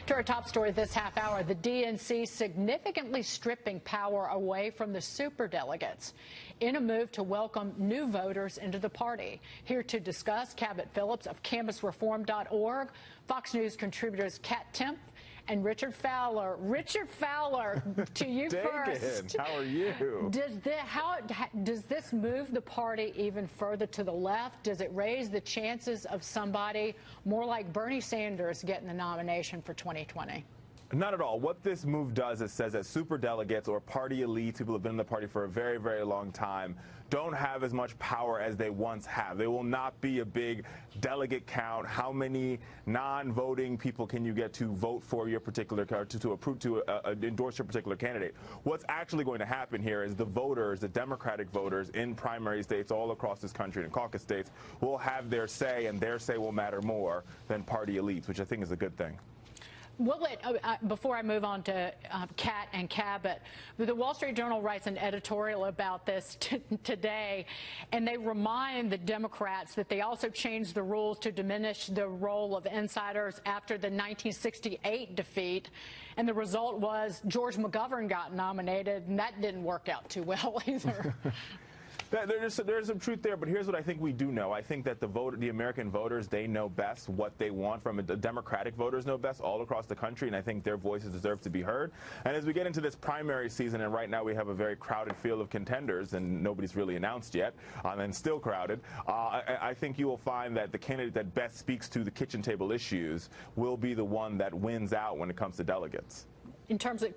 To our top story this half hour, the DNC significantly stripping power away from the superdelegates in a move to welcome new voters into the party. Here to discuss, Cabot Phillips of campusreform.org, Fox News contributors Katherine Timpf and Richard Fowler. Richard Fowler, to you first. How are you? Does this move the party even further to the left? Does it raise the chances of somebody more like Bernie Sanders getting the nomination for 2020? Not at all. What this move does is says that superdelegates or party elites, people who have been in the party for a very, very long time, don't have as much power as they once have. There will not be a big delegate count. How many non-voting people can you get to vote for your particular to approve to endorse your particular candidate? What's actually going to happen here is the voters, the Democratic voters in primary states all across this country and caucus states will have their say, and their say will matter more than party elites, which I think is a good thing. Before I move on to Kat and Cabot, the Wall Street Journal writes an editorial about this today, and they remind the Democrats that they also changed the rules to diminish the role of insiders after the 1968 defeat, and the result was George McGovern got nominated, and that didn't work out too well either. There's some truth there, but here's what I think we do know. I think that the American voters, they know best what they want from it. The Democratic voters know best all across the country, and I think their voices deserve to be heard. And as we get into this primary season, and right now we have a very crowded field of contenders, and nobody's really announced yet, and still crowded, I think you will find that the candidate that best speaks to the kitchen table issues will be the one that wins out when it comes to delegates. In terms of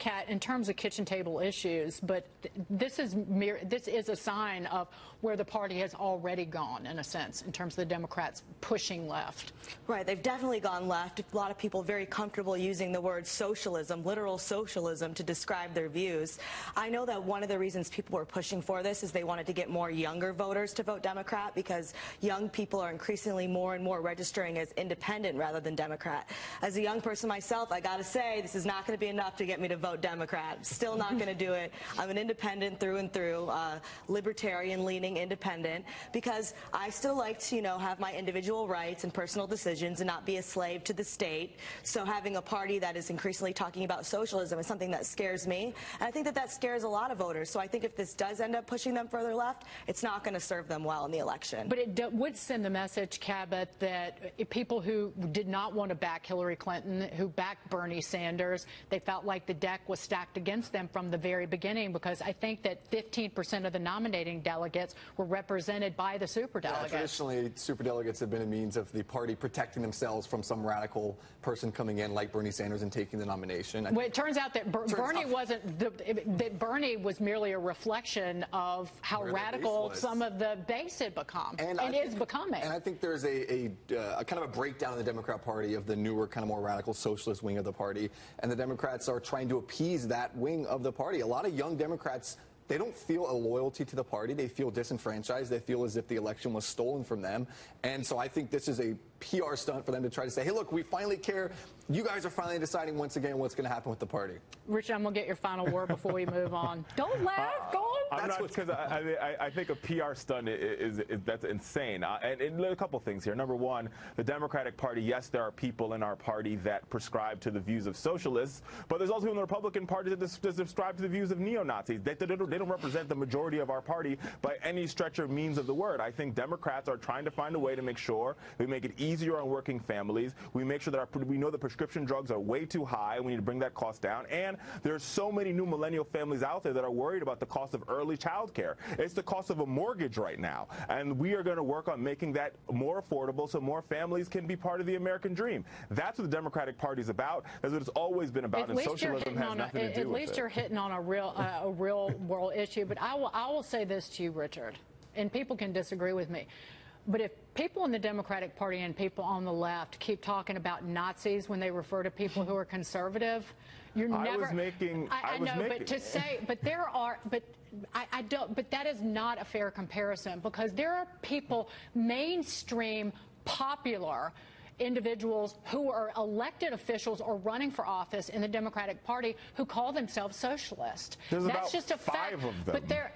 kitchen table issues, but this is a sign of where the party has already gone, in a sense, in terms of the Democrats pushing left. Right, they've definitely gone left. A lot of people very comfortable using the word socialism, literal socialism, to describe their views. I know that one of the reasons people were pushing for this is they wanted to get more younger voters to vote Democrat, because young people are increasingly more and more registering as independent rather than Democrat. As a young person myself, I got to say, this is not going to be enough to get me to vote Democrat. Still not going to do it. I'm an independent through and through, libertarian-leaning independent, because I still like to, have my individual rights and personal decisions and not be a slave to the state. So having a party that is increasingly talking about socialism is something that scares me, and I think that that scares a lot of voters. So I think if this does end up pushing them further left, it's not going to serve them well in the election. But it would send the message, Cabot, that people who did not want to back Hillary Clinton, who backed Bernie Sanders, they felt like the deck was stacked against them from the very beginning, because I think that 15% of the nominating delegates were represented by the superdelegates. Yeah, traditionally, superdelegates have been a means of the party protecting themselves from some radical person coming in like Bernie Sanders and taking the nomination. Well, it turns out that Bernie was merely a reflection of how radical some of the base had become and is becoming. And I think there's a kind of a breakdown in the Democrat Party of the newer, kind of more radical socialist wing of the party, and the Democrats are trying to appease that wing of the party. A lot of young Democrats, they don't feel a loyalty to the party. They feel disenfranchised. They feel as if the election was stolen from them. And so I think this is a PR stunt for them to try to say, hey, look, we finally care. You guys are finally deciding once again what's going to happen with the party. Richard, I'm going to get your final word before we move on. Don't laugh. Go on. I'm not, because I think a PR stunt that's insane. And a couple things here. Number one, the Democratic Party, yes, there are people in our party that prescribe to the views of socialists, but there's also people in the Republican Party that subscribe to the views of neo-Nazis. They don't represent the majority of our party by any stretch or means of the word. I think Democrats are trying to find a way to make sure we make it easier on working families. We make sure that we know the prescription drugs are way too high. We need to bring that cost down. And there's so many new millennial families out there that are worried about the cost of early child care. It's the cost of a mortgage right now. And we are going to work on making that more affordable so more families can be part of the American dream. That's what the Democratic Party is about. That's what it's always been about. And socialism has nothing to do with it. At least you're hitting on a real world issue. But I will say this to you, Richard, and people can disagree with me. But if people in the Democratic Party and people on the left keep talking about Nazis when they refer to people who are conservative, you're never. I know, but to say, but there are, but I don't, but that is not a fair comparison, because there are people, mainstream, popular individuals who are elected officials or running for office in the Democratic Party who call themselves socialist. There's That's about just a fact. 5 of them. But they're.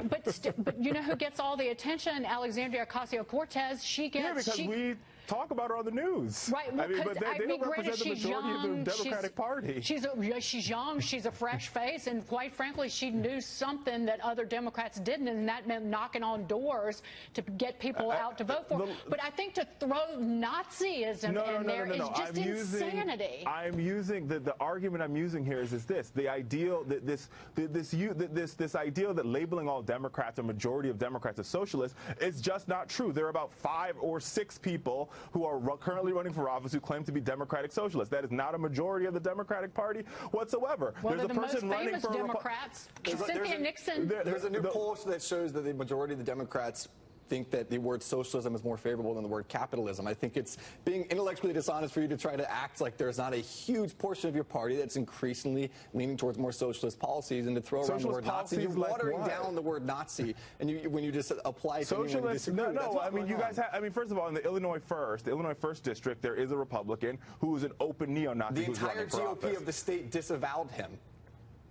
But you know who gets all the attention? Alexandria Ocasio-Cortez. She gets. Yeah, because talk about her on the news. Right. Well, I mean, but they don't represent the majority of the Democratic Party. She's young. She's a fresh face, and quite frankly, she knew something that other Democrats didn't, and that meant knocking on doors to get people out to vote for. But I think to throw Nazism in there is just insanity. I'm using the argument I'm using here is this: the ideal that this ideal that labeling all Democrats, a majority of Democrats, as socialists is just not true. There are about 5 or 6 people who are currently running for office who claim to be Democratic socialists. That is not a majority of the Democratic Party whatsoever. Well, there's the a person most running famous for Democrats, Cynthia Nixon. There's a new poll that shows that the majority of the Democrats think that the word socialism is more favorable than the word capitalism. I think it's being intellectually dishonest for you to try to act like there's not a huge portion of your party that's increasingly leaning towards more socialist policies, and to throw around the word Nazi. You're watering down the word Nazi, and when you just apply it to anyone who disagrees. No, I mean, you guys have, I mean, first of all, in the Illinois 1st District, there is a Republican who is an open neo-Nazi who's running for office. The entire GOP of the state disavowed him.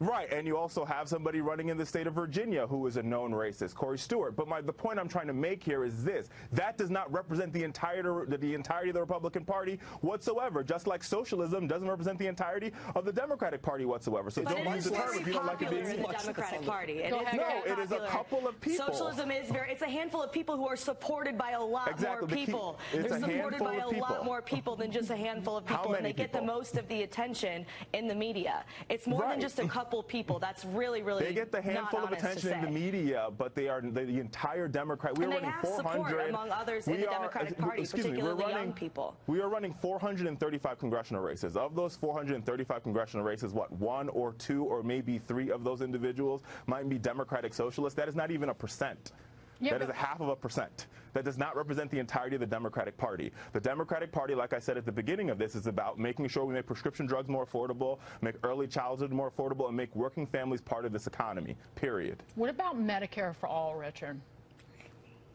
Right, and you also have somebody running in the state of Virginia who is a known racist, Corey Stewart. But the point I'm trying to make here is this: that does not represent the entirety of the Republican Party whatsoever. Just like socialism doesn't represent the entirety of the Democratic Party whatsoever. So don't use the term if you don't like it being used. The Democratic Party. It is a couple of people. Socialism is it's a handful of people who are supported by a lot more people. They're supported by a lot more people than just a handful of people, and they get the most of the attention in the media. It's more than just a couple people. That's really they get the handful of attention in the media, but they are the entire Democrat. We are running 400 among others in the Democratic Party, particularly young people. We are running 435 congressional races. Of those 435 congressional races, what, 1 or 2 or maybe 3 of those individuals might be Democratic socialists? That is not even a percent. That is a 0.5%. That does not represent the entirety of the Democratic Party. The Democratic Party, like I said at the beginning of this, is about making sure we make prescription drugs more affordable, make early childhood more affordable, and make working families part of this economy, period. What about Medicare for all, Richard?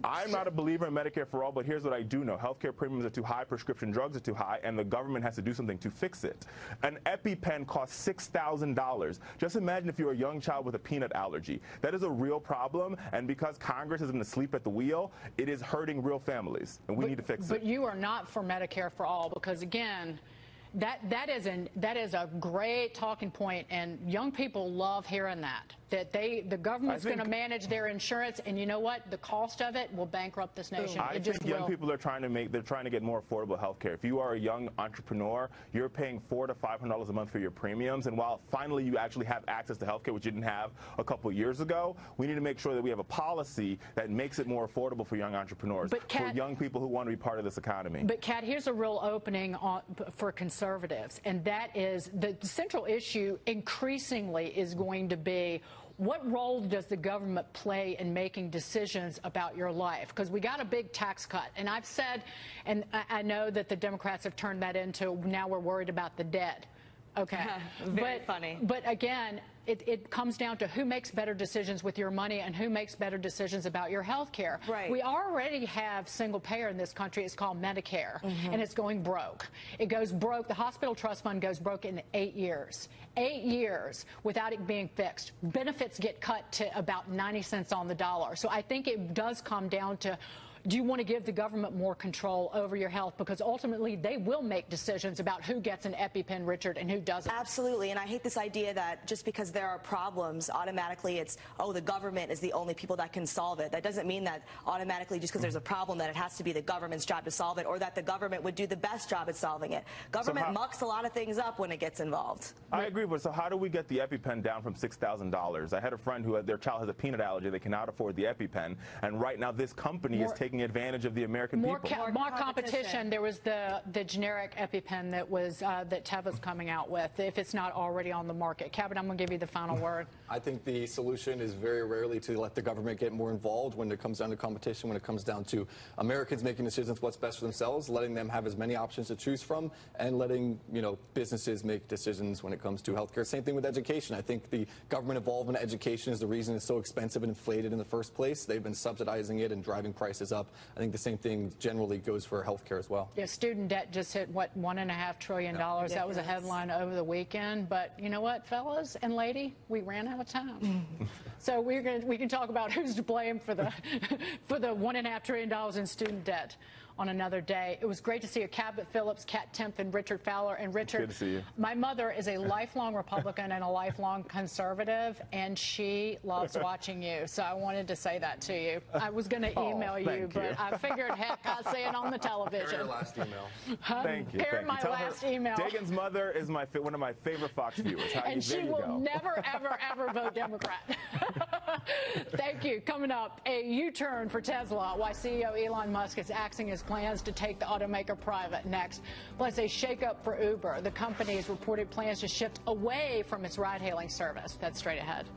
I'm not a believer in Medicare for all, but here's what I do know. Healthcare premiums are too high, prescription drugs are too high, and the government has to do something to fix it. An EpiPen costs $6,000. Just imagine if you're a young child with a peanut allergy. That is a real problem, and because Congress has been asleep at the wheel, it is hurting real families, and we need to fix it. But you are not for Medicare for all, because again, that is a great talking point, and young people love hearing that the government's going to manage their insurance, and you know what? The cost of it will bankrupt this nation. I think young people are trying to get more affordable health care. If you are a young entrepreneur, you're paying $400 to $500 a month for your premiums, and while finally you actually have access to health care, which you didn't have a couple years ago, we need to make sure that we have a policy that makes it more affordable for young entrepreneurs, for young people who want to be part of this economy. But Kat, here's a real opening for conservatives, and that is the central issue increasingly is going to be, what role does the government play in making decisions about your life? Because we got a big tax cut. And I've said, and I know that the Democrats have turned that into, now we're worried about the dead. Okay. Very funny. But again, it comes down to who makes better decisions with your money and who makes better decisions about your health care. Right. We already have single payer in this country. It's called Medicare, and it's going broke. It goes broke. The hospital trust fund goes broke in 8 years. 8 years without it being fixed. Benefits get cut to about 90 cents on the dollar. So I think it does come down to, do you want to give the government more control over your health? Because ultimately, they will make decisions about who gets an EpiPen, Richard, and who doesn't. Absolutely. And I hate this idea that just because there are problems, automatically it's, oh, the government is the only people that can solve it. That doesn't mean that automatically just because there's a problem that it has to be the government's job to solve it, or that the government would do the best job at solving it. Government mucks a lot of things up when it gets involved. I agree, but so how do we get the EpiPen down from $6,000? I had a friend who their child has a peanut allergy. They cannot afford the EpiPen, and right now this company is taking advantage of the American people. More competition. There was the generic EpiPen that was that Teva's coming out with, if it's not already on the market. Cabot, I'm going to give you the final word. I think the solution is very rarely to let the government get more involved when it comes down to competition, when it comes down to Americans making decisions what's best for themselves, letting them have as many options to choose from, and letting businesses make decisions when it comes to healthcare. Same thing with education. I think the government involvement in education is the reason it's so expensive and inflated in the first place. They've been subsidizing it and driving prices up. I think the same thing generally goes for healthcare as well. Yeah, student debt just hit, what, $1.5 trillion. That was a headline over the weekend. But you know what, fellas and lady, we ran out of time. So we can talk about who's to blame for the for the $1.5 trillion in student debt on another day. It was great to see you, Cabot, Phillips, Kat Timpf, and Richard Fowler. And Richard, good to see you. My mother is a lifelong Republican and a lifelong conservative, and she loves watching you. So I wanted to say that to you. I was going to email you, but I figured, heck, I'd say it on the television. Your last email. Thank you. Here, my last email. Dagen's mother is one of my favorite Fox viewers. And she will never, ever, ever vote Democrat. Thank you. Coming up, a U-turn for Tesla. Why CEO Elon Musk is axing his plans to take the automaker private next. Plus, a shakeup for Uber. The company's reported plans to shift away from its ride-hailing service. That's straight ahead.